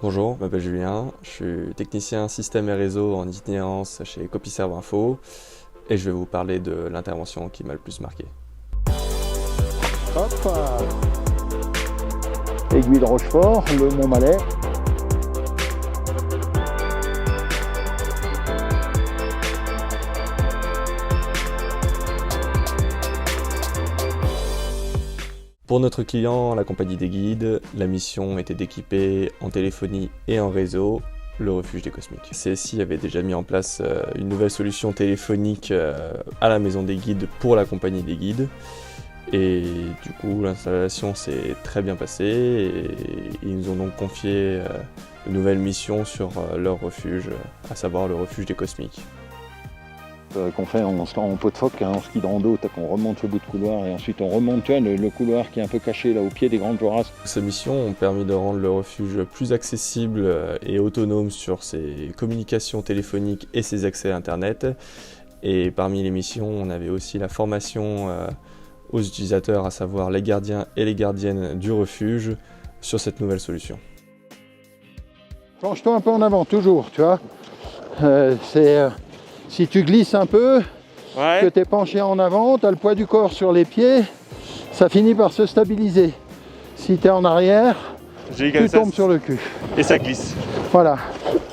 Bonjour, je m'appelle Julien, je suis technicien système et réseau en itinérance chez Copiserve Info et je vais vous parler de l'intervention qui m'a le plus marqué. Hop, Aiguille de Rochefort, le Mont-Malais. Pour notre client, la compagnie des guides, la mission était d'équiper en téléphonie et en réseau le refuge des Cosmiques. CSI avait déjà mis en place une nouvelle solution téléphonique à la maison des guides pour la compagnie des guides. Et du coup, l'installation s'est très bien passée et ils nous ont donc confié une nouvelle mission sur leur refuge, à savoir le refuge des Cosmiques. Qu'on fait en pot de phoque, en ski de rando, qu'on remonte ce bout de couloir et ensuite on remonte, tu vois, le couloir qui est un peu caché là au pied des grandes jorasses. Ces missions ont permis de rendre le refuge plus accessible et autonome sur ses communications téléphoniques et ses accès à Internet. Et parmi les missions, on avait aussi la formation aux utilisateurs, à savoir les gardiens et les gardiennes du refuge, sur cette nouvelle solution. Penche-toi un peu en avant, toujours, tu vois. Si tu glisses un peu, que tu es penché en avant, tu as le poids du corps sur les pieds, ça finit par se stabiliser. Si tu es en arrière, tu tombes sur le cul. Et ça glisse. Voilà.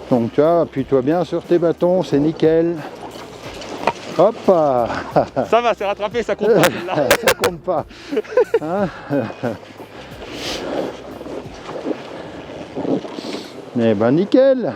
Donc tu vois, appuie-toi bien sur tes bâtons, c'est nickel. Hop. Ça va, c'est rattrapé, ça compte pas là. Ça compte pas. Hein. Eh ben nickel.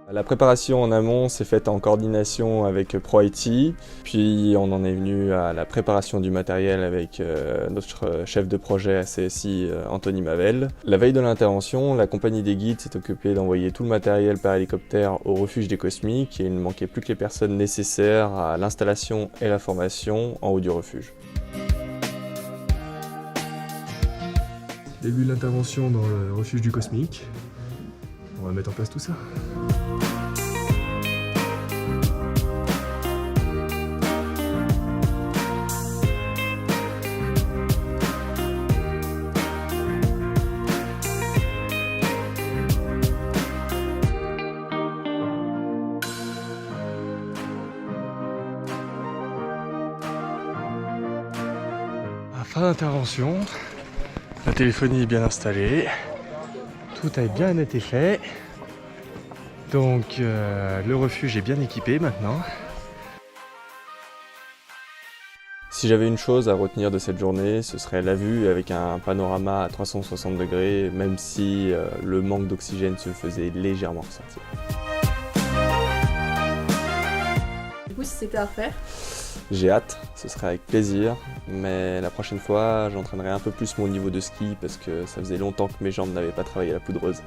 La préparation en amont s'est faite en coordination avec ProIT, puis on en est venu à la préparation du matériel avec notre chef de projet à CSI, Anthony Mavel. La veille de l'intervention, la compagnie des guides s'est occupée d'envoyer tout le matériel par hélicoptère au refuge des Cosmiques et il ne manquait plus que les personnes nécessaires à l'installation et la formation en haut du refuge. Début de l'intervention dans le refuge du Cosmique. On va mettre en place tout ça. Fin d'intervention, la téléphonie est bien installée, tout a bien été fait, donc le refuge est bien équipé maintenant. Si j'avais une chose à retenir de cette journée, ce serait la vue avec un panorama à 360 degrés, même si le manque d'oxygène se faisait légèrement ressentir. Du coup, si c'était à refaire, j'ai hâte, ce serait avec plaisir, mais la prochaine fois, j'entraînerai un peu plus mon niveau de ski parce que ça faisait longtemps que mes jambes n'avaient pas travaillé la poudreuse.